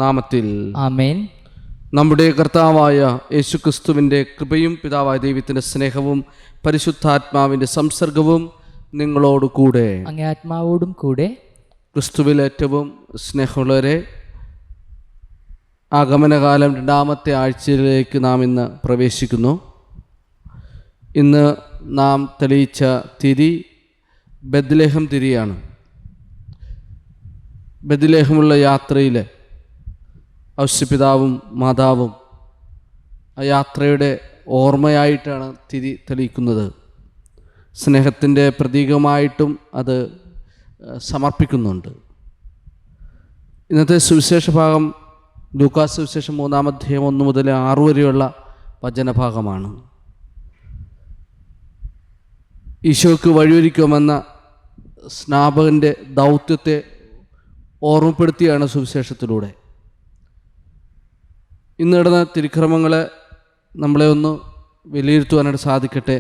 നാമത്തിൽ ആമേൻ. നമ്മുടെ കർത്താവായ യേശുക്രിസ്തുവിൻ്റെ കൃപയും പിതാവായ ദൈവത്തിൻ്റെ സ്നേഹവും പരിശുദ്ധാത്മാവിൻ്റെ സംസർഗവും നിങ്ങളോട് കൂടെ. അങ്ങേ ആത്മാവോടും കൂടെ. ക്രിസ്തുവിൽ ഏറ്റവും സ്നേഹമുള്ളവരെ, ആഗമനകാലം 2ാമത്തെ ആഴ്ചയിലേക്ക് നാം ഇന്ന് പ്രവേശിക്കുന്നു. ഇന്ന് നാം തെളിയിച്ച തിരി ബെത്ലഹേം തിരിയാണ്. ബെത്ലഹേമുള്ള യാത്രയിൽ ഔസ്യപിതാവും മാതാവും ആ യാത്രയുടെ ഓർമ്മയായിട്ടാണ് തിരി തെളിയിക്കുന്നത്. സ്നേഹത്തിൻ്റെ പ്രതീകമായിട്ടും അത് സമർപ്പിക്കുന്നുണ്ട്. ഇന്നത്തെ സുവിശേഷ ഭാഗം ലൂക്കാസ് സുവിശേഷം 3-ാം അധ്യായം 1 മുതൽ 6 വരെയുള്ള വചനഭാഗമാണ്. ഈശോയ്ക്ക് വഴിയൊരുക്കുമെന്ന സ്നാപകൻ്റെ ദൗത്യത്തെ ഓർമ്മപ്പെടുത്തിയാണ് സുവിശേഷത്തിലൂടെ. ഇന്ന് നടന്ന തിരുക്രമങ്ങളെ നമ്മളെ ഒന്ന് വിലയിരുത്തുവാനായിട്ട് സാധിക്കട്ടെ.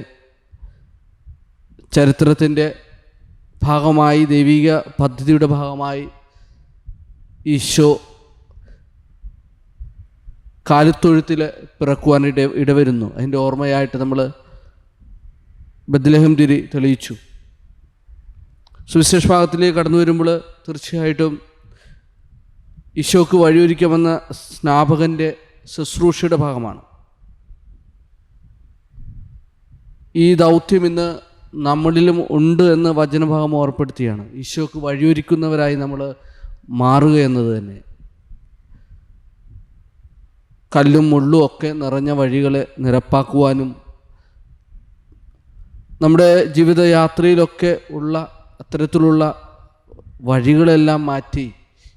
ചരിത്രത്തിൻ്റെ ഭാഗമായി, ദൈവിക പദ്ധതിയുടെ ഭാഗമായി ഈശോ കാലിത്തൊഴുത്തിൽ പിറക്കുവാൻ ഇടവരുന്നു. അതിൻ്റെ ഓർമ്മയായിട്ട് നമ്മൾ ബെത്ലഹേം തിരി തെളിയിച്ചു. സുവിശേഷ ഭാഗത്തിലേക്ക് കടന്നു വരുമ്പോൾ തീർച്ചയായിട്ടും ഈശോക്ക് വഴിയൊരുക്കാമെന്ന സ്നാപകൻ്റെ ശുശ്രൂഷയുടെ ഭാഗമാണ്. ഈ ദൗത്യം ഇന്ന് നമ്മളിലും ഉണ്ട് എന്ന് വചനഭാഗം ഓർപ്പെടുത്തിയാണ്. ഈശോക്ക് വഴിയൊരുക്കുന്നവരായി നമ്മൾ മാറുക എന്നത് തന്നെ. കല്ലും മുള്ളും ഒക്കെ നിറഞ്ഞ വഴികളെ നിരപ്പാക്കുവാനും നമ്മുടെ ജീവിതയാത്രയിലൊക്കെ ഉള്ള അത്തരത്തിലുള്ള വഴികളെല്ലാം മാറ്റി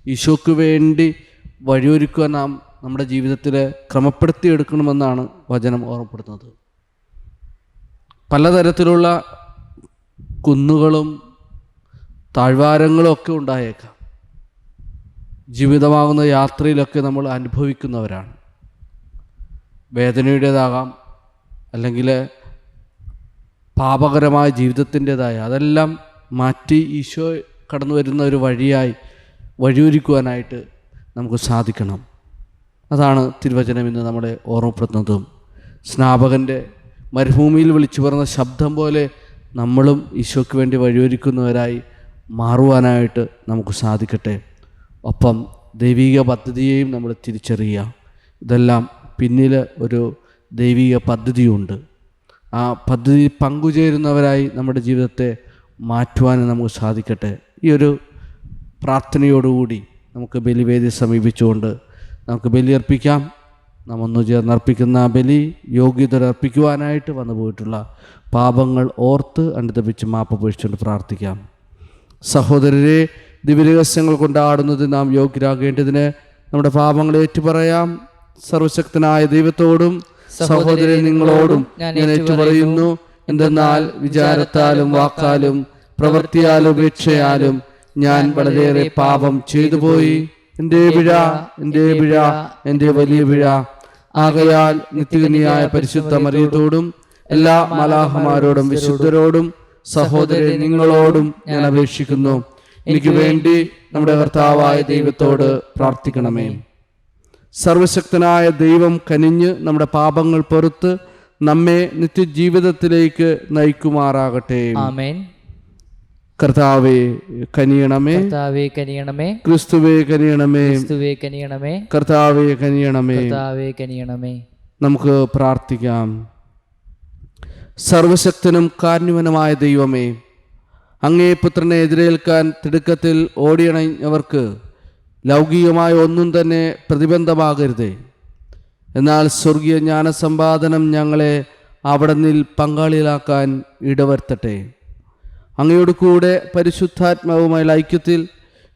ഈശോയ്ക്ക് വേണ്ടി വഴിയൊരുക്കുവാൻ നാം നമ്മുടെ ജീവിതത്തിൽ ക്രമപ്പെടുത്തിയെടുക്കണമെന്നാണ് വചനം ഓർമ്മപ്പെടുത്തുന്നത്. പലതരത്തിലുള്ള കുന്നുകളും താഴ്വാരങ്ങളും ഒക്കെ ഉണ്ടായേക്കാം. ജീവിതമാകുന്ന യാത്രയിലൊക്കെ നമ്മൾ അനുഭവിക്കുന്നവരാണ്. വേദനയുടേതാകാം, അല്ലെങ്കിൽ പാപകരമായ ജീവിതത്തിൻ്റെതായ, അതെല്ലാം മാറ്റി ഈശോ കടന്നു വരുന്ന ഒരു വഴിയൊരുക്കുവാനായിട്ട് നമുക്ക് സാധിക്കണം. അതാണ് തിരുവചനം ഇന്ന് നമ്മളെ ഓർമ്മപ്പെടുത്തുന്നതും. സ്നാപകൻ്റെ മരുഭൂമിയിൽ വിളിച്ചു പറഞ്ഞ ശബ്ദം പോലെ നമ്മളും ഈശോയ്ക്ക് വേണ്ടി വഴിയൊരുക്കുന്നവരായി മാറുവാനായിട്ട് നമുക്ക് സാധിക്കട്ടെ. ഒപ്പം ദൈവിക പദ്ധതിയെയും നമ്മൾ തിരിച്ചറിയുക. ഇതെല്ലാം പിന്നിൽ ഒരു ദൈവിക പദ്ധതിയുണ്ട്. ആ പദ്ധതി പങ്കുചേരുന്നവരായി നമ്മുടെ ജീവിതത്തെ മാറ്റുവാനും നമുക്ക് സാധിക്കട്ടെ. ഈ ഒരു പ്രാർത്ഥനയോടുകൂടി നമുക്ക് ബലിവേദി സമീപിച്ചുകൊണ്ട് നമുക്ക് ബലിയർപ്പിക്കാം. നാം ഒന്നു ചേർന്നർപ്പിക്കുന്ന ബലി യോഗ്യതരർപ്പിക്കുവാനായിട്ട് വന്നു പോയിട്ടുള്ള പാപങ്ങൾ ഓർത്ത് അനുതപിച്ച് മാപ്പ് പൊഴിച്ചുകൊണ്ട് പ്രാർത്ഥിക്കാം. സഹോദരരെ, ദിവ്യരഹസ്യങ്ങൾ കൊണ്ടാടുന്നത് നാം യോഗ്യരാകേണ്ടതിന് നമ്മുടെ പാപങ്ങളെ ഏറ്റുപറയാം. സർവശക്തനായ ദൈവത്തോടും സഹോദരൻ നിങ്ങളോടും ഞാൻ ഏറ്റുപറയുന്നു. എന്തെന്നാൽ വിചാരത്താലും വാക്കാലും പ്രവൃത്തിയാലും ഉപേക്ഷയാലും ഞാൻ വളരെയേറെ പാപം ചെയ്തു പോയി. എൻ്റെ പിഴ, എൻ്റെ വലിയ പിഴ. ആകയാൽ നിത്യകന്യായ പരിശുദ്ധ മറിയത്തോടും എല്ലാ മലാഹമാരോടും വിശുദ്ധരോടും സഹോദരൻ നിങ്ങളോടും ഞാൻ അപേക്ഷിക്കുന്നു, എനിക്ക് വേണ്ടി നമ്മുടെ കർത്താവായ ദൈവത്തോട് പ്രാർത്ഥിക്കണമേ. സർവശക്തനായ ദൈവം കനിഞ്ഞ് നമ്മുടെ പാപങ്ങൾ പൊറുത്ത് നമ്മെ നിത്യജീവിതത്തിലേക്ക് നയിക്കുമാറാകട്ടെ. ആമേൻ. കർത്താവേ കനിയണമേ, കർത്താവേ കനിയണമേ. ക്രിസ്തുവേ കനിയണമേ, ക്രിസ്തുവേ കനിയണമേ. കർത്താവേ കനിയണമേ, കർത്താവേ കനിയണമേ. നമുക്ക് പ്രാർത്ഥിക്കാം. സർവശക്തനും കാരുണ്യവാനുമായ ദൈവമേ, അങ്ങേ പുത്രനെ എതിരേൽക്കാൻ തിടുക്കത്തിൽ ഓടിയണഞ്ഞവർക്ക് ലൗകികമായ ഒന്നും തന്നെ പ്രതിബന്ധമാകരുതേ. എന്നാൽ സ്വർഗീയ ജ്ഞാനസമ്പാദനം ഞങ്ങളെ അവിടന്നിൽ പങ്കാളികളാക്കാൻ ഇടവരുത്തട്ടെ. അങ്ങയോട് കൂടെ പരിശുദ്ധാത്മാവുമായുള്ള ഐക്യത്തിൽ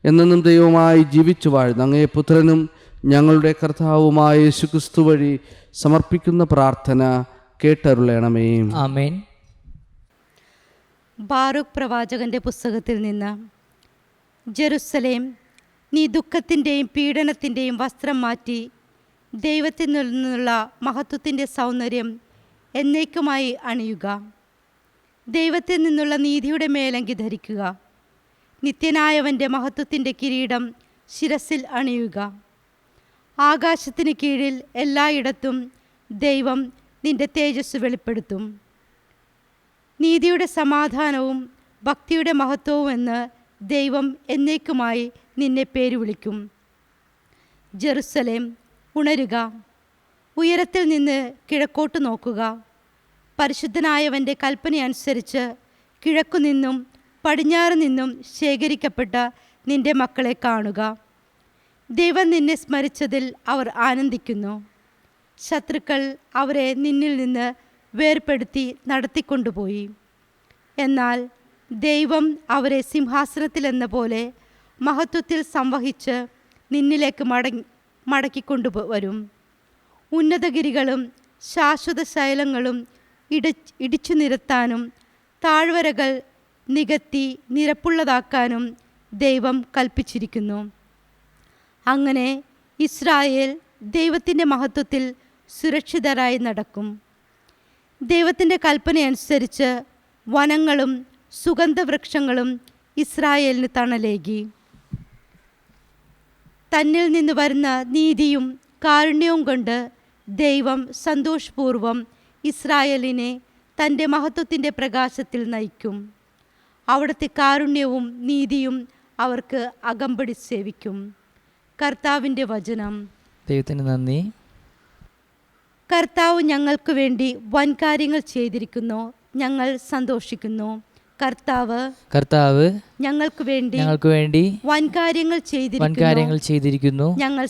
എന്നെന്നും ദൈവമായി ജീവിച്ചു വാഴുന്ന അങ്ങേ പുത്രനും ഞങ്ങളുടെ കർത്താവുമായ യേശുക്രിസ്തു വഴി സമർപ്പിക്കുന്ന പ്രാർത്ഥന കേട്ടരുളണമേ. ആമേൻ. ബാറൂക്ക് പ്രവാചകന്റെ പുസ്തകത്തിൽ നിന്ന്. ജെറുസലേം, നീ ദുഃഖത്തിൻ്റെയും പീഡനത്തിൻ്റെയും വസ്ത്രം മാറ്റി ദൈവത്തിൽ നിന്നുള്ള മഹത്വത്തിൻ്റെ സൗന്ദര്യം എന്നേക്കുമായി അണിയുക. ദൈവത്തിൽ നിന്നുള്ള നീതിയുടെ മേലങ്കി ധരിക്കുക. നിത്യനായവൻ്റെ മഹത്വത്തിൻ്റെ കിരീടം ശിരസിൽ അണിയുക. ആകാശത്തിന് കീഴിൽ എല്ലായിടത്തും ദൈവം നിന്റെ തേജസ് വെളിപ്പെടുത്തും. നീതിയുടെ സമാധാനവും ഭക്തിയുടെ മഹത്വവും എന്ന് ദൈവം എന്നേക്കുമായി നിന്നെ പേര് വിളിക്കും. ജെറുസലേം, ഉണരുക, ഉയരത്തിൽ നിന്ന് കിഴക്കോട്ട് നോക്കുക. പരിശുദ്ധനായവൻ്റെ കൽപ്പനയനുസരിച്ച് കിഴക്കുനിന്നും പടിഞ്ഞാറ് നിന്നും ശേഖരിക്കപ്പെട്ട നിന്റെ മക്കളെ കാണുക. ദൈവം നിന്നെ സ്മരിച്ചതിൽ അവർ ആനന്ദിക്കുന്നു. ശത്രുക്കൾ അവരെ നിന്നിൽ നിന്ന് വേർപെടുത്തി നടത്തിക്കൊണ്ടുപോയി. എന്നാൽ ദൈവം അവരെ സിംഹാസനത്തിലെന്ന പോലെ മഹത്വത്തിൽ സംവഹിച്ച് നിന്നിലേക്ക് മടക്കിക്കൊണ്ടുവരും. ഉന്നതഗിരികളും ശാശ്വത ശൈലങ്ങളും ഇടിച്ചു നിരത്താനും താഴ്വരകൾ നികത്തി നിരപ്പുള്ളതാക്കാനും ദൈവം കൽപ്പിച്ചിരിക്കുന്നു. അങ്ങനെ ഇസ്രായേൽ ദൈവത്തിൻ്റെ മഹത്വത്തിൽ സുരക്ഷിതരായി നടക്കും. ദൈവത്തിൻ്റെ കൽപ്പനയനുസരിച്ച് വനങ്ങളും സുഗന്ധവൃക്ഷങ്ങളും ഇസ്രായേലിന് തണലേകി. തന്നിൽ നിന്ന് വരുന്ന നീതിയും കാരുണ്യവും കൊണ്ട് ദൈവം സന്തോഷപൂർവം ഇസ്രായേലിനെ തൻ്റെ മഹത്വത്തിൻ്റെ പ്രകാശത്തിൽ നയിക്കും. അവിടുത്തെ കാരുണ്യവും നീതിയും അവർക്ക് അകമ്പടി സേവിക്കും. കർത്താവിൻ്റെ വചനം. ദൈവത്തിന് നന്ദി. കർത്താവ് ഞങ്ങൾക്ക് വേണ്ടി വൻകാര്യങ്ങൾ ചെയ്തിരിക്കുന്നു, ഞങ്ങൾ സന്തോഷിക്കുന്നു. കർത്താവ് ഞങ്ങൾക്ക് വേണ്ടി വൻകാര്യങ്ങൾ ചെയ്തിരിക്കുന്നു, ഞങ്ങൾ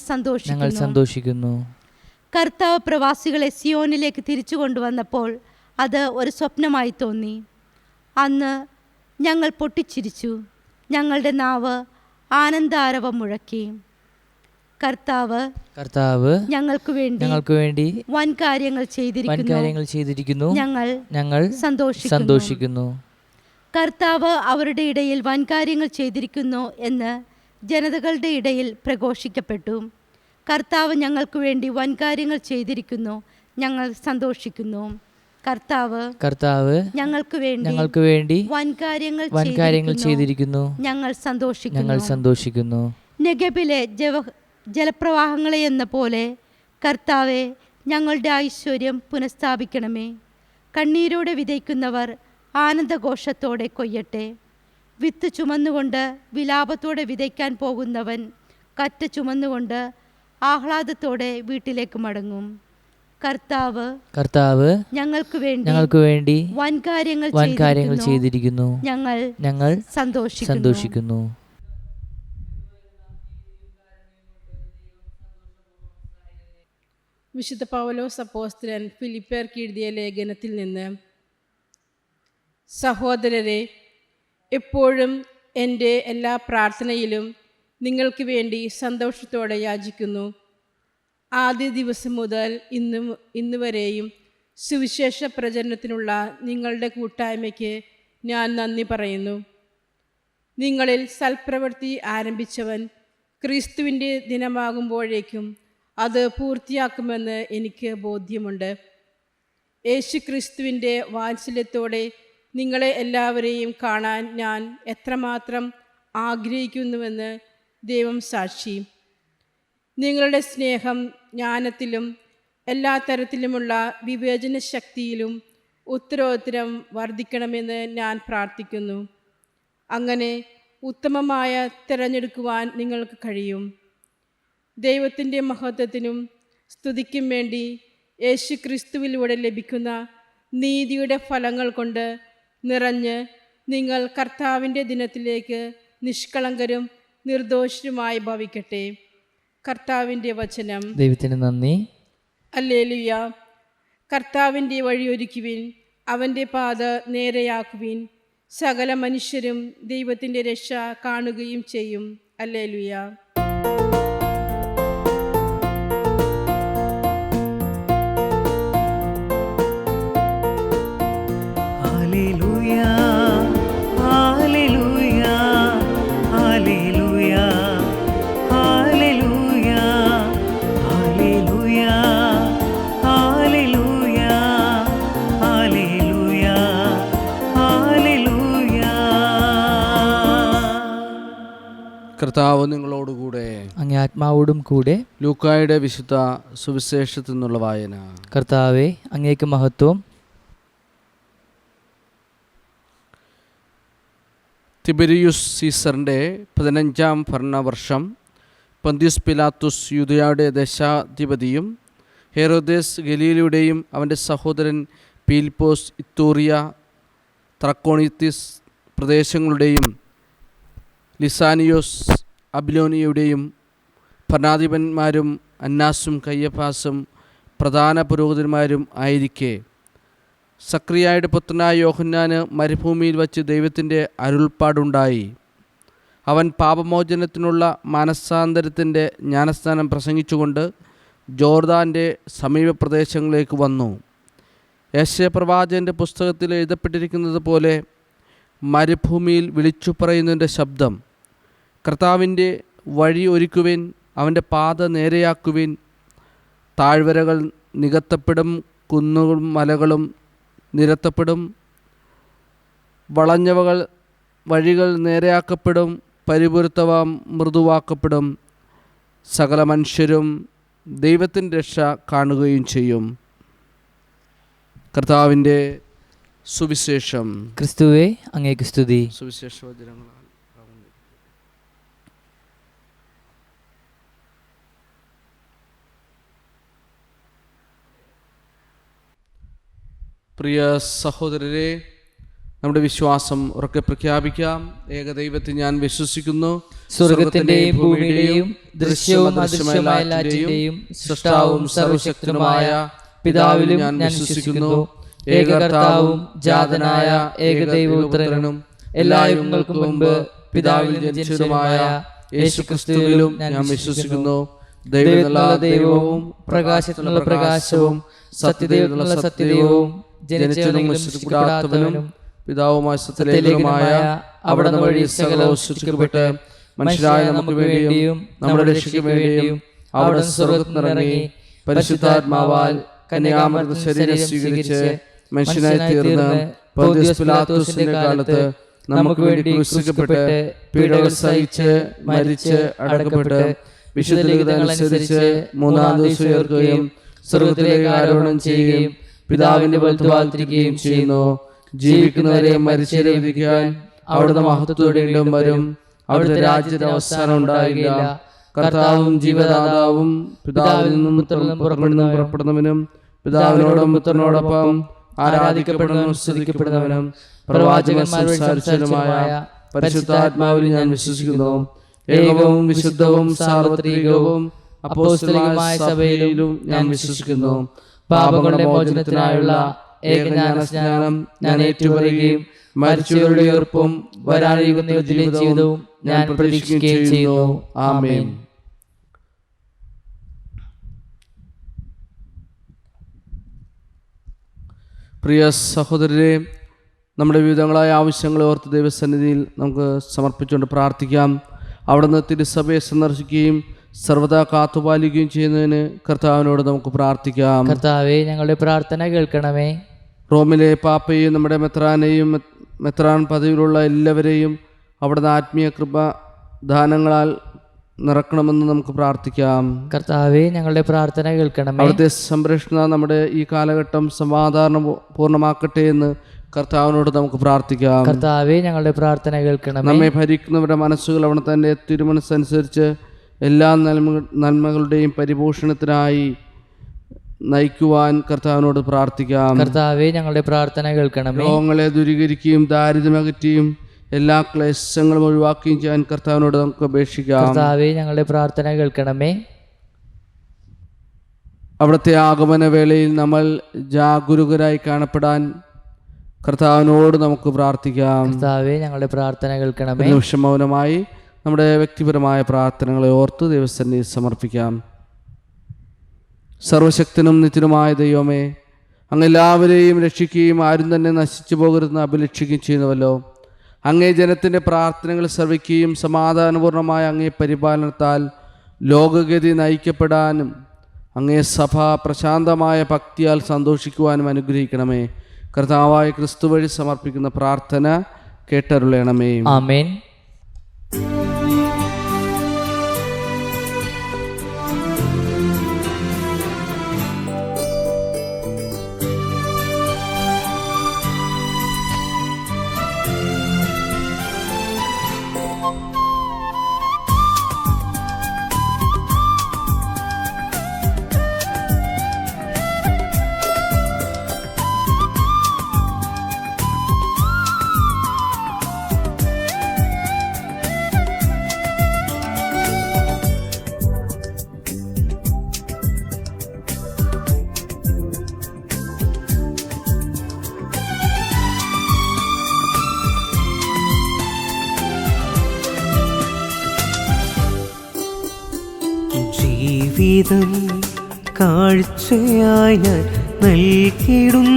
സന്തോഷിക്കുന്നു. കർത്താവ് പ്രവാസികളെ സിയോനിലേക്ക് തിരിച്ചു കൊണ്ടുവന്നപ്പോൾ അത് ഒരു സ്വപ്നമായി തോന്നി. അന്ന് ഞങ്ങൾ പൊട്ടിച്ചിരിച്ചു, ഞങ്ങളുടെ നാവ് ആനന്ദാരവം മുഴക്കി. കർത്താവ് ഞങ്ങൾക്ക് വേണ്ടി വൻകാര്യങ്ങൾ ചെയ്തിരിക്കുന്നു, ഞങ്ങൾ സന്തോഷിക്കുന്നു. കർത്താവ് അവരുടെ ഇടയിൽ വൻകാര്യങ്ങൾ ചെയ്തിരിക്കുന്നു എന്ന് ജനതകളുടെ ഇടയിൽ പ്രഘോഷിക്കപ്പെട്ടു. കർത്താവ് ഞങ്ങൾക്ക് വേണ്ടി വൻകാര്യങ്ങൾ ചെയ്തിരിക്കുന്നു, ഞങ്ങൾ സന്തോഷിക്കുന്നു. കർത്താവ് ഞങ്ങൾക്ക് വേണ്ടി വൻകാര്യങ്ങൾ ചെയ്തിരിക്കുന്നു, ഞങ്ങൾ സന്തോഷിക്കുന്നു. നെഗബിലെ ജലപ്രവാഹങ്ങളെ എന്ന പോലെ കർത്താവെ, ഞങ്ങളുടെ ഐശ്വര്യം പുനഃസ്ഥാപിക്കണമേ. കണ്ണീരോടെ വിതയ്ക്കുന്നവർ ആനന്ദഘോഷത്തോടെ കൊയ്യട്ടെ. വിത്ത് ചുമന്നുകൊണ്ട് വിലാപത്തോടെ വിതയ്ക്കാൻ പോകുന്നവൻ കറ്റ ചുമന്നുകൊണ്ട് ആഹ്ലാദത്തോടെ വീട്ടിലേക്ക് മടങ്ങും. കർത്താവ് ഞങ്ങൾക്ക് വേണ്ടി വൻകാര്യങ്ങൾ ചെയ്തിരിക്കുന്നു, ഞങ്ങൾ സന്തോഷിക്കുന്നു. വിശുദ്ധ പൗലോസ് അപ്പോസ്തലൻ ഫിലിപ്പിയർക്ക് എഴുതിയ ലേഖനത്തിൽ നിന്ന്: സഹോദരരെ, എപ്പോഴും എൻ്റെ എല്ലാ പ്രാർത്ഥനയിലും നിങ്ങൾക്ക് വേണ്ടി സന്തോഷത്തോടെ യാചിക്കുന്നു. ആദ്യ ദിവസം മുതൽ ഇന്നുവരെയും സുവിശേഷ പ്രചരണത്തിനുള്ള നിങ്ങളുടെ കൂട്ടായ്മയ്ക്ക് ഞാൻ നന്ദി പറയുന്നു. നിങ്ങളിൽ സൽപ്രവൃത്തി ആരംഭിച്ചവൻ ക്രിസ്തുവിൻ്റെ ദിനമാകുമ്പോഴേക്കും അത് പൂർത്തിയാക്കുമെന്ന് എനിക്ക് ബോധ്യമുണ്ട്. യേശു ക്രിസ്തുവിൻ്റെ വാത്സല്യത്തോടെ നിങ്ങളെ എല്ലാവരെയും കാണാൻ ഞാൻ എത്രമാത്രം ആഗ്രഹിക്കുന്നുവെന്ന് ദൈവം സാക്ഷി. നിങ്ങളുടെ സ്നേഹം ജ്ഞാനത്തിലും എല്ലാ തരത്തിലുമുള്ള വിവേചന ശക്തിയിലും ഉത്തരോത്തരം വർദ്ധിക്കണമെന്ന് ഞാൻ പ്രാർത്ഥിക്കുന്നു. അങ്ങനെ ഉത്തമമായ തിരഞ്ഞെടുക്കുവാൻ നിങ്ങൾക്ക് കഴിയും. ദൈവത്തിൻ്റെ മഹത്വത്തിനും സ്തുതിക്കും വേണ്ടി യേശു ക്രിസ്തുവിലൂടെ ലഭിക്കുന്ന നീതിയുടെ ഫലങ്ങൾ കൊണ്ട് നിറഞ്ഞ് നിങ്ങൾ കർത്താവിൻ്റെ ദിനത്തിലേക്ക് നിഷ്കളങ്കരും നിർദോഷരുമായി ഭവിക്കട്ടെ. കർത്താവിൻ്റെ വചനം. ദൈവത്തിന് നന്ദി. ഹല്ലേലൂയ. കർത്താവിൻ്റെ വഴിയൊരുക്കുവിൻ, അവൻ്റെ പാത നേരെയാക്കുവിൻ. സകല മനുഷ്യരും ദൈവത്തിൻ്റെ രക്ഷ കാണുകയും ചെയ്യും. ഹല്ലേലൂയ. കർത്താവ് നിങ്ങളോടുകൂടെ. അങ്ങേ ആത്മാവോടും കൂടെ. ലൂക്കായുടെ വിശുദ്ധ സുവിശേഷത്തിൽ നിന്നുള്ള വായന. കർത്താവെ, അങ്ങേക്ക് മഹത്വം. തിബെരിയുസ് സീസറിൻ്റെ 15-ാം ഭരണവർഷം പന്തിയുസ് പിലാത്തുസ് യൂദയായുടെ ദേശാധിപതിയും ഹെരോദേസ് ഗലീലയുടെയും അവൻ്റെ സഹോദരൻ പീലിപ്പോസ് ഇത്തൂറിയ ത്രക്കോണിത്തിസ് പ്രദേശങ്ങളുടെയും ലിസാനിയോസ് അബിലോനിയുടെയും ഭരണാധിപന്മാരും അന്നാസും കയ്യഫാസും പ്രധാന പുരോഹിതന്മാരും ആയിരിക്കെ സക്രിയായുടെ പുത്രനായ യോഹന്നാന് മരുഭൂമിയിൽ വച്ച് ദൈവത്തിൻ്റെ അരുൾപ്പാടുണ്ടായി. അവൻ പാപമോചനത്തിനുള്ള മാനസാന്തരത്തിൻ്റെ ജ്ഞാനസ്നാനം പ്രസംഗിച്ചുകൊണ്ട് ജോർദാൻ്റെ സമീപ പ്രദേശങ്ങളിലേക്ക് വന്നു. യെശയ്യാപ്രവാചകൻ്റെ പുസ്തകത്തിൽ എഴുതപ്പെട്ടിരിക്കുന്നത് പോലെ മരുഭൂമിയിൽ വിളിച്ചു പറയുന്നതിൻ്റെ ശബ്ദം, കർത്താവിൻ്റെ വഴി ഒരുക്കുവിൻ, അവൻ്റെ പാത നേരെയാക്കുവിൻ. താഴ്വരകൾ നികത്തപ്പെടും, കുന്നുകളും മലകളും നിരത്തപ്പെടും, വളഞ്ഞവകൾ വഴികൾ നേരെയാക്കപ്പെടും, പരിപുരത്തവ മൃദുവാക്കപ്പെടും. സകല മനുഷ്യരും ദൈവത്തിൻ്റെ രക്ഷ കാണുകയും ചെയ്യും. കർത്താവിൻ്റെ സുവിശേഷം. ക്രിസ്തുവേ, അങ്ങേക്ക് സ്തുതി. സുവിശേഷ വചനങ്ങളാൽ. പ്രിയ സഹോദരരെ, നമ്മുടെ വിശ്വാസം ഉറക്കെ പ്രഖ്യാപിക്കാം. ഏകദൈവത്തിൽ ഞാൻ വിശ്വസിക്കുന്നു. സ്വർഗത്തിന്റെയും ഭൂമിയുടെയും ദൃശ്യവും അദൃശ്യവുമായ എല്ലാറ്റിന്റെയും സൃഷ്ടാവും സർവശക്തനുമായ പിതാവിലും ഞാൻ വിശ്വസിക്കുന്നു. ഏക കർത്താവും ജാതനായ ഏകദൈവപുത്രനും എല്ലാ യുഗങ്ങൾക്കും മുൻപ് പിതാവിൽ ജനിച്ചതുമായ യേശുക്രിസ്തുവിലും ഞാൻ വിശ്വസിക്കുന്നു. ദൈവത്തിലുള്ള ദൈവവും പ്രകാശത്തിനുള്ള പ്രകാശവും സത്യദൈവത്തിനുള്ള സത്യദൈവവും ജനിച്ചവനും സൃഷ്ടിക്കപ്പെടാത്തവനും പിതാവുമായ സത്യദൈവമായ അവിടുന്ന് വഴി സകലവും സൃഷ്ടിക്കപ്പെട്ട് മനുഷ്യരായ നമുക്ക് വേണ്ടിയും നമ്മുടെ രക്ഷയ്ക്ക് വേണ്ടിയും അവിടുന്ന് സ്വർഗ്ഗത്തിൽ നിന്നിറങ്ങി പരിശുദ്ധാത്മാവാൽ കന്യാമറിയ ശരീരം സ്വീകരിച്ച് മനുഷ്യനായി തീർന്ന് പൗന്തിയസ് പിലാത്തോസിന്റെ കാലത്ത് നമുക്ക് വേണ്ടി ക്രൂശിക്കപ്പെട്ട് പീഡകൾ സഹിച്ച് മരിച്ച് അടക്കപ്പെട്ട് വിശുദ്ധ ലിഖിതമനുസരിച്ച് മൂന്നാം ദിവസം ഉയർക്കുകയും സ്വർഗ്ഗത്തിലേക്ക് ആരോഹണം ചെയ്യുകയും പിതാവിന്റെ വലത്തുഭാഗത്തിരിക്കുകയും ചെയ്യുന്നു. ജീവിക്കുന്നവരെ മരിച്ചവരെ വിധിക്കാൻ അവിടുന്ന് മഹത്വത്തോടെ വീണ്ടും വരും. അവിടുത്തെ രാജ്യത്തിന് അവസാനം ഉണ്ടാകില്ല. കർത്താവും ജീവദാതാവും പിതാവിൽ നിന്നും പുറപ്പെടുന്നവനും പിതാവിനോടും പുത്രനോടൊപ്പം ആരാധിക്കപ്പെടുന്നവനും സ്തുതിക്കപ്പെടുന്നവനും പ്രവാചകന്മാർ സംസാരിച്ചവനുമായ പരിശുദ്ധാത്മാവിൽ ഞാൻ വിശ്വസിക്കുന്നു. ഏകവും വിശുദ്ധവും സാർവത്രികവും അപ്പോസ്തലികമായ സഭയിലും ഞാൻ വിശ്വസിക്കുന്നു. പാപങ്ങളുടെ മോചനത്തിനായുള്ള ഏകജ്ഞാനസ്നാനം ഞാൻ ഏറ്റുപറയുകയും മരിച്ചവരുടെ ഉയർപ്പും വരാനിരിക്കുന്ന ജീവിതവും ഞാൻ പ്രതീക്ഷിക്കുകയും ചെയ്യുന്നു. ആമേൻ. പ്രിയ സഹോദരരെ, നമ്മുടെ വിവിധങ്ങളായ ആവശ്യങ്ങളെ ഓർത്ത് ദൈവസന്നിധിയിൽ നമുക്ക് സമർപ്പിച്ചുകൊണ്ട് പ്രാർത്ഥിക്കാം. അവിടുന്ന് തിരുസഭയെ സന്ദർശിക്കുകയും സർവ്വതാ കാത്തുപാലിക്കുകയും ചെയ്യുന്നതിന് കർത്താവിനോട് നമുക്ക് പ്രാർത്ഥിക്കാം. കർത്താവേ, ഞങ്ങളുടെ പ്രാർത്ഥന കേൾക്കണമേ. റോമിലെ പാപ്പയെയും നമ്മുടെ മെത്രാനെയും മെത്രാൻ പദവിയിലുള്ള എല്ലാവരെയും അവിടുന്ന് ആത്മീയ കൃപാദാനങ്ങളാൽ നിറക്കണമെന്ന് നമുക്ക് പ്രാർത്ഥിക്കാം. കർത്താവേ, ഞങ്ങളുടെ പ്രാർത്ഥന കേൾക്കണമേ. അവിടുത്തെ സംരക്ഷണ നമ്മുടെ ഈ കാലഘട്ടം സമാധാനം പൂർണ്ണമാക്കട്ടെ എന്ന് കർത്താവിനോട് നമുക്ക് പ്രാർത്ഥിക്കാം. കർത്താവേ, ഞങ്ങളുടെ പ്രാർത്ഥന കേൾക്കണമേ. നമ്മെ ഭരിക്കുന്നവരുടെ മനസ്സുകൾ അവിടെ തന്റെ തിരുമനസ്സനുസരിച്ച് എല്ലാ നന്മകളുടെയും പരിപോഷണത്തിനായി നയിക്കുവാൻ കർത്താവിനോട് പ്രാർത്ഥിക്കാം. കർത്താവേ, ഞങ്ങളുടെ പ്രാർത്ഥന കേൾക്കണമേ. രോഗങ്ങളെ ദൂരീകരിക്കുകയും ദാരിദ്ര്യമകറ്റിയും എല്ലാ ക്ലേശങ്ങളും ഒഴിവാക്കുകയും ചെയ്യാൻ കർത്താവിനോട് നമുക്ക് അപേക്ഷിക്കാം. കർത്താവേ, ഞങ്ങളുടെ പ്രാർത്ഥന കേൾക്കണമേ. അവിടുത്തെ ആഗമന വേളയിൽ നമ്മൾ ജാഗരൂകരായി കാണപ്പെടാൻ കർത്താവിനോട് നമുക്ക് പ്രാർത്ഥിക്കാം. കർത്താവേ, ഞങ്ങളുടെ പ്രാർത്ഥന കേൾക്കണമേ. നിമിഷം മൗനമായി നമ്മുടെ വ്യക്തിപരമായ പ്രാർത്ഥനകളെ ഓർത്ത് ദൈവസന്നിധിയിൽ സമർപ്പിക്കാം. സർവശക്തനും നിത്യനുമായ ദൈവമേ, അങ്ങ് എല്ലാവരെയും രക്ഷിക്കുകയും ആരും തന്നെ നശിച്ചു പോകരുതെന്ന് അഭിലഷിക്കുകയും ചെയ്യുന്നുവല്ലോ. അങ്ങേ ജനത്തിൻ്റെ പ്രാർത്ഥനകൾ ശ്രവിക്കുകയും സമാധാനപൂർണമായ അങ്ങേ പരിപാലനത്താൽ ലോകഗതി നയിക്കപ്പെടാനും അങ്ങേ സഭ പ്രശാന്തമായ ഭക്തിയാൽ സന്തോഷിക്കുവാനും അനുഗ്രഹിക്കണമേ. കർത്താവായ ക്രിസ്തു വഴി സമർപ്പിക്കുന്ന പ്രാർത്ഥന കേട്ടരുളണമേ. ആമേൻ. ജീവിതം കാഴ്ചയായി ഞാൻ നൽകിടുന്നീതാ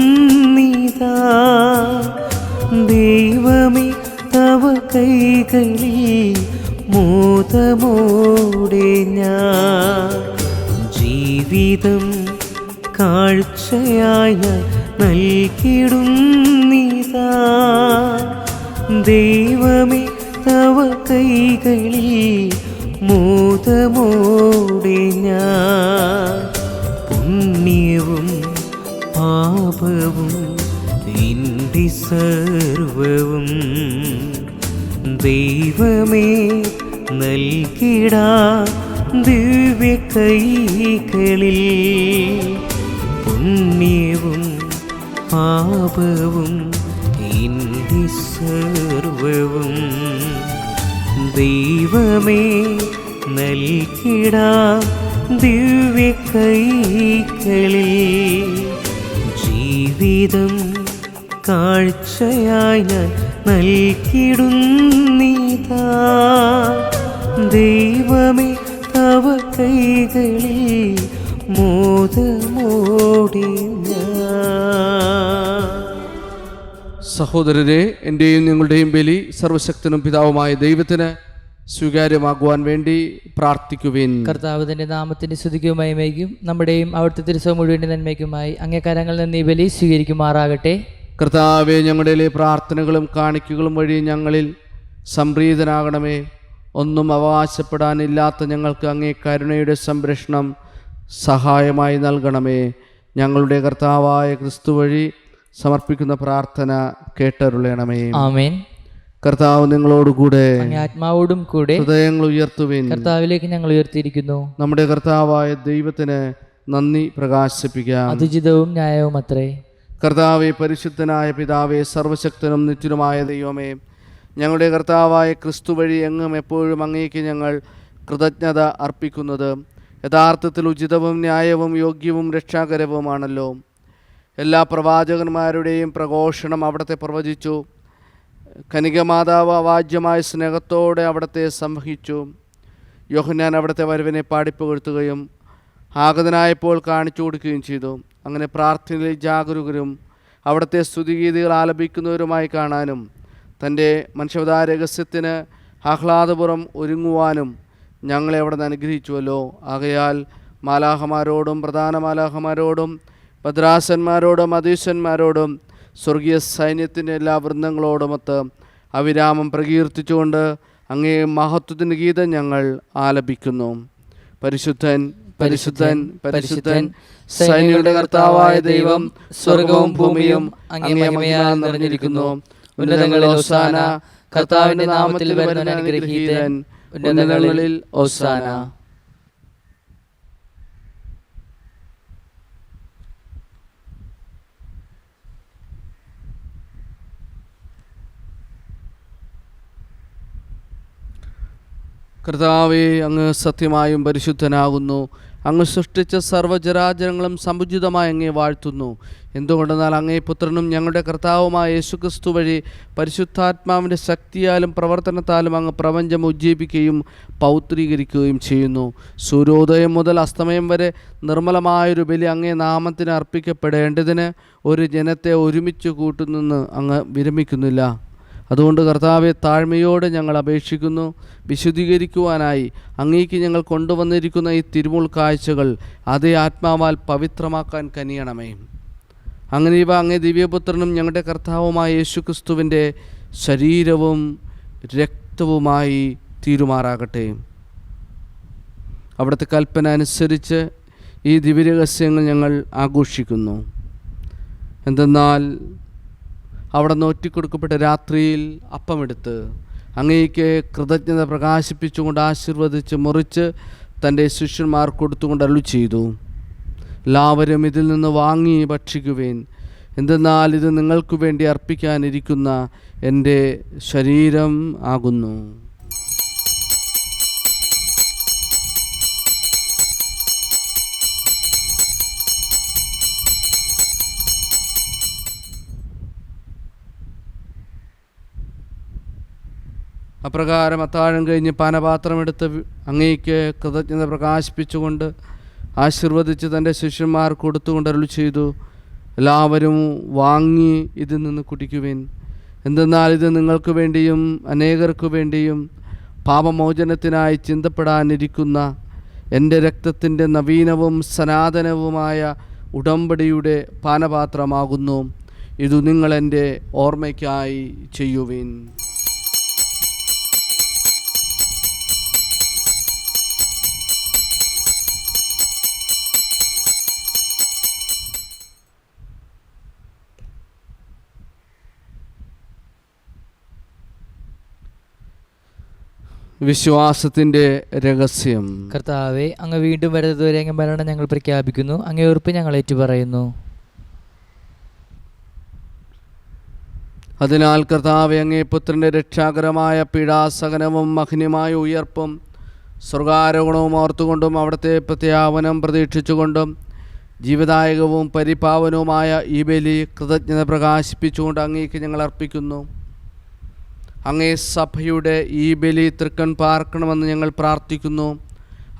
ദൈവമേ തവ കൈകളിൽ മോദമോടെ ഞാൻ ജീവിതം കാഴ്ചയായി ഞാൻ നൽകിടുന്നീതാ ദൈവമേ തവ കൈകളിൽ മോദമോടെ ഞാൻ പുണ്യവും പാപവും എൻ്റെ സർവവും ദൈവമേ നൽകിടാ ദിവ്യ കൈകളിൽ പുണ്യവും പാപവും എൻ്റെ സർവവും ദൈവമേ നൽകിടാ ദിവ്യ കൈകളിൽ ജീവിതം കാഴ്ചയായി ഞാൻ നൽകിടുന്നീതാ ദൈവമേ തവ കൈകളിൽ മോദമോടെ ഞാൻ. സഹോദരരെ, എൻ്റെയും നിങ്ങളുടെയും ബലി സർവശക്തനും പിതാവുമായ ദൈവത്തിന് സ്വീകാര്യമാകുവാൻ വേണ്ടി പ്രാർത്ഥിക്കുവിൻ. കർത്താവ് തന്റെ നാമത്തിന്റെ സ്തുതിക്കും മഹിമയ്ക്കും നമ്മുടെയും അവിടുത്തെ തിരുസഭ മുഴുവൻ നന്മയ്ക്കുമായി അങ്ങേ കരങ്ങളിൽ നിന്ന് ഈ ബലി സ്വീകരിക്കുമാറാകട്ടെ. കർത്താവെ, ഞങ്ങളുടെ പ്രാർത്ഥനകളും കാണിക്കകളും വഴി ഞങ്ങളിൽ സംപ്രീതനാകണമേ. ഒന്നും അവകാശപ്പെടാനില്ലാത്ത ഞങ്ങൾക്ക് അങ്ങേ കരുണയുടെ സംരക്ഷണം സഹായമായി നൽകണമേ. ഞങ്ങളുടെ കർത്താവായ ക്രിസ്തു വഴി സമർപ്പിക്കുന്ന പ്രാർത്ഥന കേട്ടരുളണമേ. ആമേൻ. കർത്താവ് നിങ്ങളോടുകൂടെ, ആത്മാവോടും കൂടെ ഹൃദയങ്ങൾ ഉയർത്തുവിൻ. കർത്താവിലേക്ക് ഞങ്ങൾ ഉയർത്തിയിരിക്കുന്നു. നമ്മുടെ കർത്താവായ ദൈവത്തിന് നന്ദി പ്രകാശിപ്പിക്കാം. അതുചിതവും ന്യായവും അത്രേ. കർത്താവെ, പരിശുദ്ധനായ പിതാവേ, സർവശക്തനും നിത്യനുമായ ദൈവമേ, ഞങ്ങളുടെ കർത്താവായ ക്രിസ്തു വഴി എങ്ങും എപ്പോഴും അങ്ങേക്ക് ഞങ്ങൾ കൃതജ്ഞത അർപ്പിക്കുന്നത് യഥാർത്ഥത്തിൽ ഉചിതവും ന്യായവും യോഗ്യവും രക്ഷാകരവുമാണല്ലോ. എല്ലാ പ്രവാചകന്മാരുടെയും പ്രഘോഷണം അവിടുത്തെ പ്രവചിച്ചു. കനികമാതാവ് അവാജ്യമായ സ്നേഹത്തോടെ അവിടുത്തെ സംവഹിച്ചു. യോഹന്നാൻ അവിടുത്തെ വരവിനെ പാടിപ്പുകഴ്ത്തുകയും ആഗതനായപ്പോൾ കാണിച്ചു കൊടുക്കുകയും ചെയ്തു. അങ്ങനെ പ്രാർത്ഥനയിൽ ജാഗരൂകരും അവിടുത്തെ സ്തുതിഗീതികൾ ആലപിക്കുന്നവരുമായി കാണാനും തൻ്റെ മനുഷ്യാവതാര രഹസ്യത്തിന് ആഹ്ലാദപൂർവ്വം ഒരുങ്ങുവാനും ഞങ്ങളെ അവിടെ നിന്ന് അനുഗ്രഹിച്ചുവല്ലോ. ആകയാൽ മാലാഹമാരോടും പ്രധാന മാലാഹമാരോടും ഭദ്രാസന്മാരോടും അധീശന്മാരോടും സ്വർഗീയ സൈന്യത്തിൻ്റെ എല്ലാ വൃന്ദങ്ങളോടുമൊത്ത് അവിരാമം പ്രകീർത്തിച്ചുകൊണ്ട് അങ്ങേ മഹത്വത്തിൻ്റെ ഗീതം ഞങ്ങൾ ആലപിക്കുന്നു. പരിശുദ്ധൻ പരിശുദ്ധൻ പരിശുദ്ധൻ സൈന്യങ്ങളുടെ കർത്താവായ ദൈവം, സ്വർഗവും ഭൂമിയും അങ്ങേ മഹിമയാൽ നിറഞ്ഞിരിക്കുന്നു. ഉന്നതങ്ങളിൽ ഹോസാന. കർത്താവിന്റെ നാമത്തിൽ വരുന്നവൻ അനുഗ്രഹീതൻ. ഉന്നതങ്ങളിൽ ഹോസാന. കർത്താവേ, അങ്ങ് സത്യമായും പരിശുദ്ധനാകുന്നു. അങ്ങ് സൃഷ്ടിച്ച സർവ്വചരാചരങ്ങളും സമുചിതമായി അങ്ങേ വാഴ്ത്തുന്നു. എന്തുകൊണ്ടെന്നാൽ അങ്ങേ പുത്രനും ഞങ്ങളുടെ കർത്താവുമായ യേശുക്രിസ്തു വഴി പരിശുദ്ധാത്മാവിൻ്റെ ശക്തിയാലും പ്രവർത്തനത്താലും അങ്ങ് പ്രപഞ്ചം ഉജ്ജീവിക്കുകയും പൗത്രീകരിക്കുകയും ചെയ്യുന്നു. സൂര്യോദയം മുതൽ അസ്തമയം വരെ നിർമ്മലമായൊരു ബലി അങ്ങേ നാമത്തിന് അർപ്പിക്കപ്പെടേണ്ടതിന് ഒരു ജനത്തെ ഒരുമിച്ച് കൂട്ടുനിന്ന് അങ്ങ് വിരമിക്കുന്നില്ല. അതുകൊണ്ട് കർത്താവെ, താഴ്മയോടെ ഞങ്ങൾ അപേക്ഷിക്കുന്നു. വിശുദ്ധീകരിക്കുവാനായി അങ്ങേക്ക് ഞങ്ങൾ കൊണ്ടുവന്നിരിക്കുന്ന ഈ തിരുമുൾ കാഴ്ചകൾ അതേ ആത്മാവാൽ പവിത്രമാക്കാൻ കനിയണമേ. അങ്ങനെ ഇവ അങ്ങേ ദിവ്യപുത്രനും ഞങ്ങളുടെ കർത്താവുമായ യേശുക്രിസ്തുവിൻ്റെ ശരീരവും രക്തവുമായി തീരുമാറാകട്ടെ. അവിടുത്തെ കൽപ്പന അനുസരിച്ച് ഈ ദിവ്യരഹസ്യങ്ങൾ ഞങ്ങൾ ആഘോഷിക്കുന്നു. എന്തെന്നാൽ അവിടെ നിന്ന് ഒറ്റിക്കൊടുക്കപ്പെട്ട രാത്രിയിൽ അപ്പമെടുത്ത് അങ്ങേക്ക് കൃതജ്ഞത പ്രകാശിപ്പിച്ചുകൊണ്ട് ആശീർവദിച്ച് മുറിച്ച് തൻ്റെ ശിഷ്യന്മാർ കൊടുത്തുകൊണ്ട് അരുളി ചെയ്തു, എല്ലാവരും ഇതിൽ നിന്ന് വാങ്ങി ഭക്ഷിക്കുവേൻ. എന്തെന്നാൽ ഇത് നിങ്ങൾക്ക് വേണ്ടി അർപ്പിക്കാനിരിക്കുന്ന എൻ്റെ ശരീരം ആകുന്നു. അപ്രകാരം അത്താഴം കഴിഞ്ഞ് പാനപാത്രമെടുത്ത് അങ്ങേക്ക് കൃതജ്ഞത പ്രകാശിപ്പിച്ചുകൊണ്ട് ആശീർവദിച്ച് തൻ്റെ ശിഷ്യന്മാർ കൊടുത്തുകൊണ്ട് അരുളി ചെയ്തു, എല്ലാവരും വാങ്ങി ഇതിൽ നിന്ന് കുടിക്കുവിൻ. എന്തെന്നാൽ ഇത് നിങ്ങൾക്ക് വേണ്ടിയും അനേകർക്കു വേണ്ടിയും പാപമോചനത്തിനായി ചിന്തപ്പെടാനിരിക്കുന്ന എൻ്റെ രക്തത്തിൻ്റെ നവീനവും സനാതനവുമായ ഉടമ്പടിയുടെ പാനപാത്രമാകുന്നു. ഇതു നിങ്ങൾ എൻ്റെ ഓർമ്മയ്ക്കായി ചെയ്യുവിൻ. വിശ്വാസത്തിൻ്റെ രഹസ്യം. കർത്താവെ, അങ്ങ് വീണ്ടും വരുന്നതുവരെ അങ്ങ് മരണം ഞങ്ങൾ പ്രഖ്യാപിക്കുന്നു. അങ്ങേ ഉറപ്പ് ഞങ്ങൾ ഏറ്റുപറയുന്നു. അതിനാൽ കർത്താവെ, അങ്ങേ പുത്രൻ്റെ രക്ഷാകരമായ പീഡാസഹനവും മഹനീയമായ ഉയർപ്പും സ്വർഗാരോഹണവും ഓർത്തുകൊണ്ടും അവിടുത്തെ പ്രത്യാപനം പ്രതീക്ഷിച്ചുകൊണ്ടും ജീവദായകവും പരിപാവനവുമായ ഈ ബലി കൃതജ്ഞത പ്രകാശിപ്പിച്ചുകൊണ്ട് അങ്ങേക്ക് ഞങ്ങൾ അർപ്പിക്കുന്നു. അങ്ങേ സഭയുടെ ഈ ബലി തൃക്കൺ പാർക്കണമെന്ന് ഞങ്ങൾ പ്രാർത്ഥിക്കുന്നു.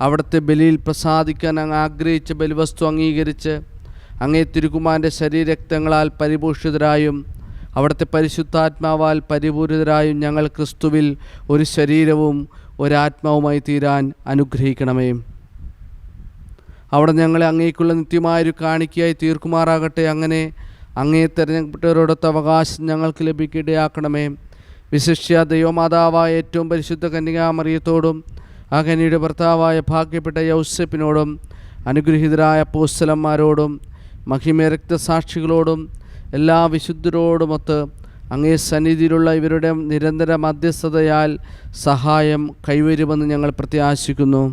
അവിടുത്തെ ബലിയിൽ പ്രസാദിക്കാൻ അങ്ങ് ആഗ്രഹിച്ച ബലിവസ്തു അംഗീകരിച്ച് അങ്ങേ തിരുക്കുമാരൻ്റെ ശരീരരക്തങ്ങളാൽ പരിപോഷിതരായും അവിടുത്തെ പരിശുദ്ധാത്മാവാൽ പരിപൂരിതരായും ഞങ്ങൾ ക്രിസ്തുവിൽ ഒരു ശരീരവും ഒരാത്മാവുമായി തീരാൻ അനുഗ്രഹിക്കണമേ. അവിടെ ഞങ്ങളെ അങ്ങേക്കുള്ള നിത്യമായൊരു കാണിക്കയായി തീർക്കുമാറാകട്ടെ. അങ്ങനെ അങ്ങേ തിരഞ്ഞെടുത്തവരോടൊത്ത അവകാശം ഞങ്ങൾക്ക് ലഭിക്കിടയാക്കണമേ. വിശിഷ്യ ദൈവമാതാവായ ഏറ്റവും പരിശുദ്ധ കന്യകാമറിയത്തോടും ആ കന്യയുടെ ഭർത്താവായ ഭാഗ്യപ്പെട്ട യൗസേപ്പിനോടും അനുഗ്രഹീതരായ അപ്പോസ്തലന്മാരോടും മഹിമ രക്തസാക്ഷികളോടും എല്ലാ വിശുദ്ധരോടുമൊത്ത് അങ്ങേ സന്നിധിയിലുള്ള ഇവരുടെ നിരന്തര മധ്യസ്ഥതയാൽ സഹായം കൈവരുമെന്ന് ഞങ്ങൾ പ്രത്യാശിക്കുന്നു.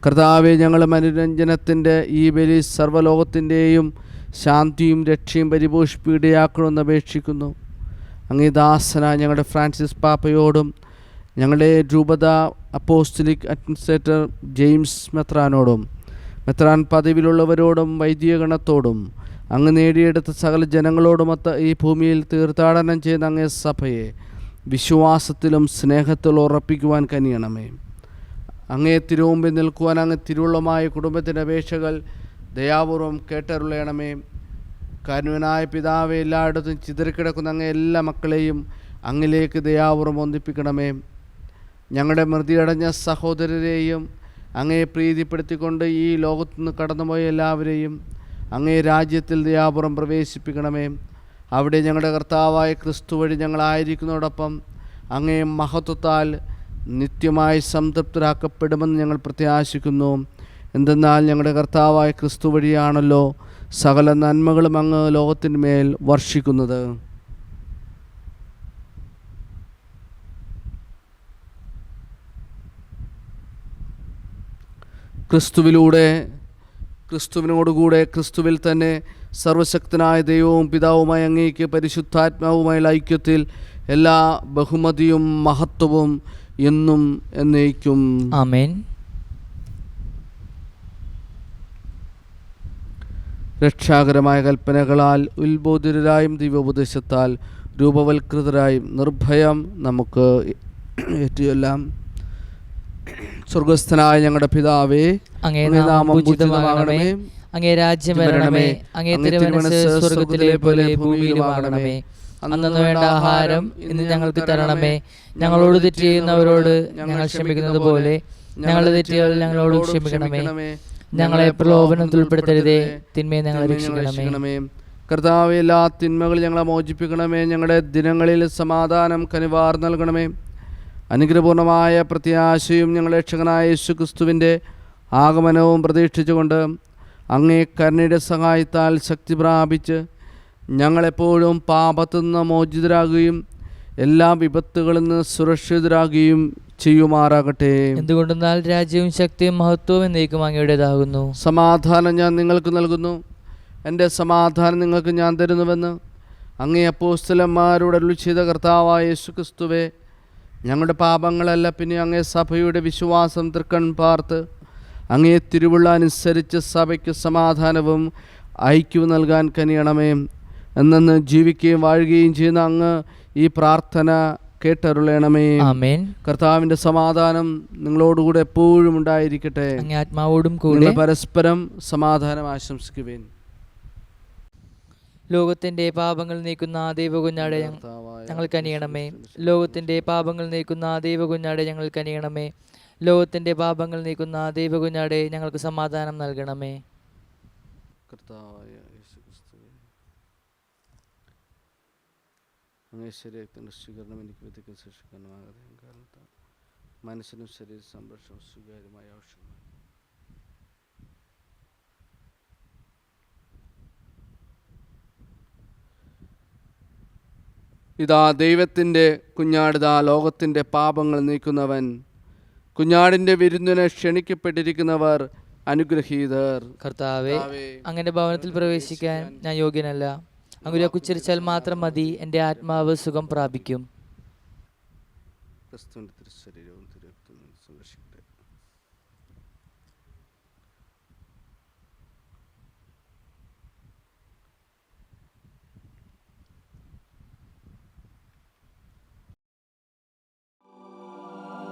കർത്താവെ, ഞങ്ങൾ മനോരഞ്ജനത്തിൻ്റെ ഈ ബലി സർവ്വലോകത്തിൻ്റെയും ശാന്തിയും രക്ഷയും പരിപോഷിപ്പിക്കുകയാക്കണമെന്ന് അപേക്ഷിക്കുന്നു. അങ്ങേ ദാസനായ ഞങ്ങളുടെ ഫ്രാൻസിസ് പാപ്പയോടും ഞങ്ങളുടെ രൂപത അപ്പോസ്തലിക് അഡ്മിനിസ്ട്രേറ്റർ ജെയിംസ് മെത്രാനോടും മെത്രാൻ പദവിയിലുള്ളവരോടും വൈദികഗണത്തോടും അങ്ങ് നേടിയെടുത്ത സകല ജനങ്ങളോടുമൊത്ത് ഈ ഭൂമിയിൽ തീർത്ഥാടനം ചെയ്ത അങ്ങേ സഭയെ വിശ്വാസത്തിലും സ്നേഹത്തിലും ഉറപ്പിക്കുവാൻ കനിയണമേ. അങ്ങേ തിരുമുമ്പിൽ നിൽക്കുവാൻ അങ്ങ് തിരുവുള്ളമായ കുടുംബത്തിൻ്റെ അപേക്ഷകൾ ദയാപൂർവം കേട്ടരുളയണമേ. കാരുണ്യനായ പിതാവെ, എല്ലായിടത്തും ചിതറിക്കിടക്കുന്ന അങ്ങേ എല്ലാ മക്കളെയും അങ്ങിലേക്ക് ദയാപൂർവം ഒന്നിപ്പിക്കണമേ. ഞങ്ങളുടെ മൃതിയടഞ്ഞ സഹോദരരെയും അങ്ങേ പ്രീതിപ്പെടുത്തിക്കൊണ്ട് ഈ ലോകത്തുനിന്ന് കടന്നുപോയ എല്ലാവരെയും അങ്ങേ രാജ്യത്തിൽ ദയാപൂർവം പ്രവേശിപ്പിക്കണമേ. അവിടെ ഞങ്ങളുടെ കർത്താവായ ക്രിസ്തു വഴി ഞങ്ങളായിരിക്കുന്നതോടൊപ്പം അങ്ങേ മഹത്വത്താൽ നിത്യമായി സംതൃപ്തരാക്കപ്പെടുമെന്ന് ഞങ്ങൾ പ്രത്യാശിക്കുന്നു. എന്തെന്നാൽ ഞങ്ങളുടെ കർത്താവായ ക്രിസ്തു വഴിയാണല്ലോ സകല നന്മകളും അങ്ങ് ലോകത്തിൻ്റെ മേൽ വർഷിക്കുന്നത്. ക്രിസ്തുവിനോടുകൂടെ ക്രിസ്തുവിൽ തന്നെ സർവശക്തനായ ദൈവവും പിതാവുമായ അങ്ങേക്ക് പരിശുദ്ധാത്മാവുമായുള്ള ഐക്യത്തിൽ എല്ലാ ബഹുമതിയും മഹത്വവും എന്നും എന്നേക്കും ആമേൻ. രക്ഷാകരമായ കൽപ്പനകളാൽ ഉത്ബോധിതരായും ദിവ്യോപദേശത്താൽ രൂപവൽകൃതരായും നിർഭയം നമുക്ക് ഏറ്റുചൊല്ലാം. സ്വർഗസ്ഥനായ ഞങ്ങളുടെ പിതാവേ, അങ്ങേ നാമം പൂജിതമാകണമേ. അങ്ങേ രാജ്യം വരണമേ. അങ്ങേ തിരുമനസ്സ് സ്വർഗത്തിലെ പോലെ ഭൂമിയിലുമാകണമേ. അന്നു വേണ്ട ആഹാരം ഇന്ന് ഞങ്ങൾക്ക് തരണമേ. ഞങ്ങളോട് തെറ്റ് ചെയ്യുന്നവരോട് ഞങ്ങൾ ക്ഷമിക്കുന്നത് പോലെ ഞങ്ങളുടെ തെറ്റുകൾ ഞങ്ങളോട് ക്ഷമിക്കണമേ. ഞങ്ങളെ പ്രലോഭനത്തിൽ ഉൾപ്പെടുത്തരുതേ, തിന്മയെ ഞങ്ങളെ രക്ഷിക്കണമേ. കർത്താവേ, എല്ലാ തിന്മകളും ഞങ്ങളെ മോചിപ്പിക്കണമേ. ഞങ്ങളുടെ ദിനങ്ങളിൽ സമാധാനം കനിവാർ നൽകണമേ. അനുഗ്രഹപൂർണമായ പ്രത്യാശയും ഞങ്ങളുടെ രക്ഷകനായ യേശുക്രിസ്തുവിൻ്റെ ആഗമനവും പ്രതീക്ഷിച്ചുകൊണ്ട് അങ്ങേ കരുണയുടെ സഹായത്താൽ ശക്തി പ്രാപിച്ച് ഞങ്ങളെപ്പോഴും പാപത്തു നിന്ന് മോചിതരാകുകയും എല്ലാ വിപത്തുകളിൽ നിന്ന് സുരക്ഷിതരാകുകയും ചെയ്യുമാറാകട്ടെ. എന്തുകൊണ്ടെന്നാൽ രാജ്യവും ശക്തിയും മഹത്വവും എന്നേക്കും അങ്ങയുടേതാകുന്നു. സമാധാനം ഞാൻ നിങ്ങൾക്ക് നൽകുന്നു, എൻ്റെ സമാധാനം നിങ്ങൾക്ക് ഞാൻ തരുന്നുവെന്ന് അങ്ങേ അപ്പോസ്തലന്മാരോട് അരുളി ചെയ്ത കർത്താവായ യേശുക്രിസ്തുവേ, ഞങ്ങളുടെ പാപങ്ങളല്ല പിന്നെ അങ്ങേ സഭയുടെ വിശ്വാസം തൃക്കൺ പാർത്ത് അങ്ങേ തിരുവുള്ള അനുസരിച്ച് സഭയ്ക്ക് സമാധാനവും ഐക്യവും നൽകാൻ കനിയണമേ. എന്നു ജീവിക്കുകയും വാഴുകയും ചെയ്യുന്ന അങ്ങ് ഈ പ്രാർത്ഥന കേട്ടരുളണമേ. ആമേൻ. കർത്താവിന്റെ സമാധാനം നിങ്ങളോടുകൂടെ എപ്പോഴും ഉണ്ടായിരിക്കട്ടെ. അങ്ങേ ആത്മാവോടും കൂടെ. പരസ്പരം സമാധാനം ആശംസിക്കുവേൻ. ലോകത്തിന്റെ പാപങ്ങൾ നീക്കുന്ന ദൈവകുഞ്ഞാടെ ഞങ്ങൾ കനിയണമേ. ലോകത്തിന്റെ പാപങ്ങൾ നീക്കുന്ന ദൈവകുഞ്ഞാടെ ഞങ്ങൾ കനിയണമേ. ലോകത്തിന്റെ പാപങ്ങൾ നീക്കുന്ന ദൈവകുഞ്ഞാടെ ഞങ്ങൾക്ക് സമാധാനം നൽകണമേ. മനസ്സിനും ശരീര സംരക്ഷണം സ്വീകാര്യമായ ഔഷധം. ഇതാ ദൈവത്തിൻ്റെ കുഞ്ഞാടിതാ ലോകത്തിൻ്റെ പാപങ്ങൾ നീക്കുന്നവൻ. കുഞ്ഞാടിൻ്റെ വിരുന്നിന് ക്ഷണിക്കപ്പെട്ടിരിക്കുന്നവർ അനുഗ്രഹീതർ. കർത്താവേ, അങ്ങയുടെ ഭവനത്തിൽ പ്രവേശിക്കാൻ ഞാൻ യോഗ്യനല്ല. അങ്ങ് ഉച്ചരിച്ചാൽ മാത്രം മതി, എൻ്റെ ആത്മാവ് സുഖം പ്രാപിക്കും.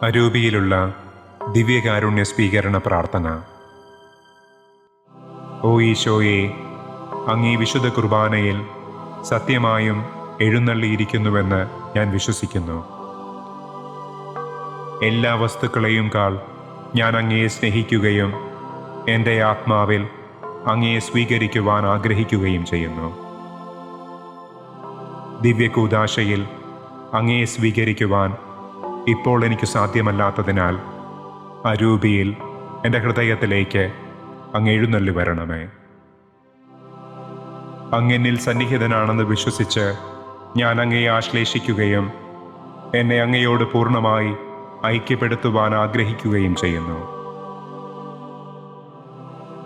അരൂപിയിലുള്ള ദിവ്യകാരുണ്യ സ്വീകരണ പ്രാർത്ഥന. ഓ ഈശോയെ, അങ്ങീ വിശുദ്ധ കുർബാനയിൽ സത്യമായും എഴുന്നള്ളിയിരിക്കുന്നുവെന്ന് ഞാൻ വിശ്വസിക്കുന്നു. എല്ലാ വസ്തുക്കളെയും കാൾ ഞാൻ അങ്ങയെ സ്നേഹിക്കുകയും എൻ്റെ ആത്മാവിൽ അങ്ങയെ സ്വീകരിക്കുവാൻ ആഗ്രഹിക്കുകയും ചെയ്യുന്നു. ദിവ്യകൂദാശയിൽ അങ്ങയെ സ്വീകരിക്കുവാൻ ഇപ്പോൾ എനിക്ക് സാധ്യമല്ലാത്തതിനാൽ അരൂപിയിൽ എൻ്റെ ഹൃദയത്തിലേക്ക് അങ്ങ് എഴുന്നള്ളി വരണമേ. അങ്ങെന്നിൽ സന്നിഹിതനാണെന്ന് വിശ്വസിച്ച് ഞാൻ അങ്ങയെ ആശ്ലേഷിക്കുകയും എന്നെ അങ്ങയോട് പൂർണ്ണമായി ഐക്യപ്പെടുത്തുവാൻ ആഗ്രഹിക്കുകയും ചെയ്യുന്നു.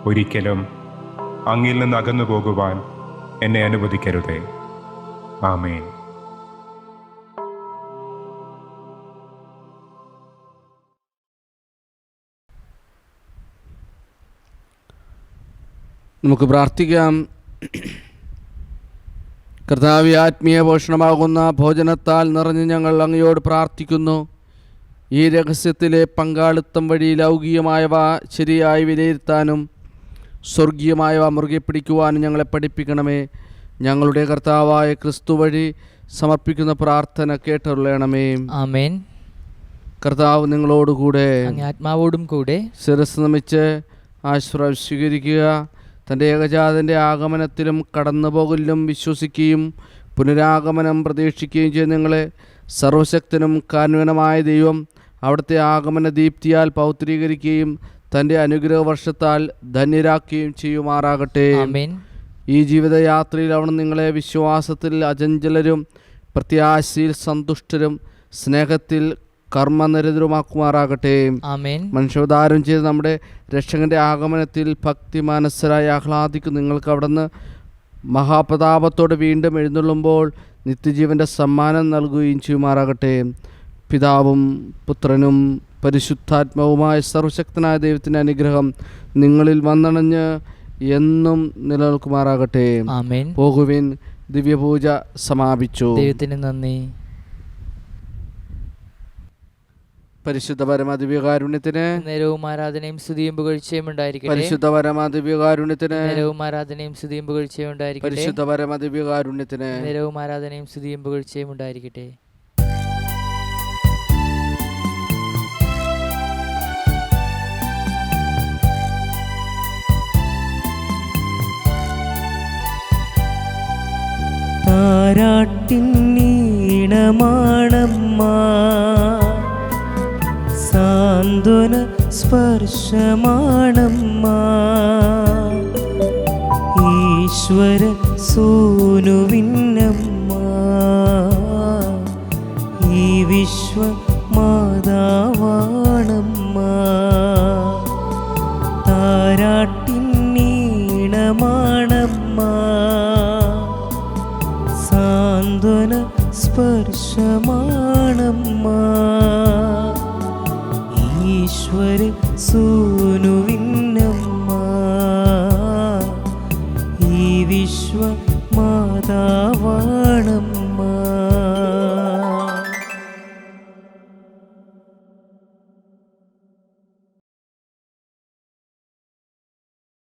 ഒരിക്കലും അങ്ങിൽ നിന്ന് അകന്നു പോകുവാൻ എന്നെ അനുവദിക്കരുതേ. ആമേൻ. നമുക്ക് പ്രാർത്ഥിക്കാം. കർത്താവേ, ആത്മീയ പോഷണമാകുന്ന ഭോജനത്താൽ നിറഞ്ഞ് ഞങ്ങൾ അങ്ങയോട് പ്രാർത്ഥിക്കുന്നു. ഈ രഹസ്യത്തിലെ പങ്കാളിത്തം വഴി ലൗകികമായവ ശരിയായി വിലയിരുത്താനും സ്വർഗീയമായവ മുറുകെ പിടിക്കുവാനും ഞങ്ങളെ പഠിപ്പിക്കണമേ. ഞങ്ങളുടെ കർത്താവായ ക്രിസ്തു വഴി സമർപ്പിക്കുന്ന പ്രാർത്ഥന കേട്ടരുളണമേ. ആമേൻ. കർത്താവ് നിങ്ങളോടുകൂടെ, ആത്മാവോടും കൂടെ. ശിരസ് നമിച്ച് ആശ്രയം സ്വീകരിക്കുക. തൻ്റെ ഏകജാതൻ്റെ ആഗമനത്തിലും കടന്നുപോകലിലും വിശ്വസിക്കുകയും പുനരാഗമനം പ്രതീക്ഷിക്കുകയും ചെയ്ത് നിങ്ങളെ സർവശക്തനും കാരുണ്യവാനുമായ ദൈവം അവിടുത്തെ ആഗമന ദീപ്തിയാൽ പൗത്രീകരിക്കുകയും തൻ്റെ അനുഗ്രഹ വർഷത്താൽ ധന്യരാക്കുകയും ചെയ്യുമാറാകട്ടെ. ഈ ജീവിതയാത്രയിൽ അവിടുന്ന് നിങ്ങളെ വിശ്വാസത്തിൽ അചഞ്ചലരും പ്രത്യാശയിൽ സന്തുഷ്ടരും സ്നേഹത്തിൽ കർമ്മനിരതരുമാക്കുമാറാകട്ടെ. മനുഷ്യാവതാരം ചെയ്ത് നമ്മുടെ രക്ഷകന്റെ ആഗമനത്തിൽ ഭക്തി മനസ്സരായി ആഹ്ലാദിക്കും നിങ്ങൾക്ക് അവിടുന്ന് മഹാപ്രതാപത്തോടെ വീണ്ടും എഴുന്നള്ളുമ്പോൾ നിത്യജീവൻ്റെ സമ്മാനം നൽകുകയും ചെയ്യുമാറാകട്ടെ. പിതാവും പുത്രനും പരിശുദ്ധാത്മാവുമായ സർവശക്തനായ ദൈവത്തിൻ്റെ അനുഗ്രഹം നിങ്ങളിൽ വന്നണഞ്ഞ് എന്നും നിലനിൽക്കുമാറാകട്ടെ. പോകുവിൻ. ദിവ്യപൂജ സമാപിച്ചു. ദൈവത്തിന് നന്ദി. പരിശുദ്ധ പരമദിവ്യകാരുണ്യത്തിന് നേരവും ആരാധനയും സ്തുതിയും പുകഴ്ചയും ഉണ്ടായിരിക്കട്ടെ. പരിശുദ്ധ പരമദിവ്യകാരുണ്യത്തിന് നേരവും ആരാധനയും സ്തുതിയും പുകഴ്ചയും ഉണ്ടായിരിക്കട്ടെ. പരിശുദ്ധ പരമദിവ്യകാരുണ്യത്തിന് നേരവും ആരാധനയും സ്തുതിയും പുകഴ്ചയും ഉണ്ടായിരിക്കട്ടെ. താരാട്ടിന്നീണമാണമ്മ, സാന്ത്വന സ്പർശമാണമ്മ, ഈശ്വര സൂനുവിന്നമ്മ, ഈ വിശ്വ മാതാവാണമ്മ. താരാട്ടിന്നീണമാണമ്മ, സാന്ത്വന സ്പർശമാണമ്മ, ഈശ്വര സൂനുവിന്നമ്മ, ഈ വിശ്വ മാതാവാണമ്മ.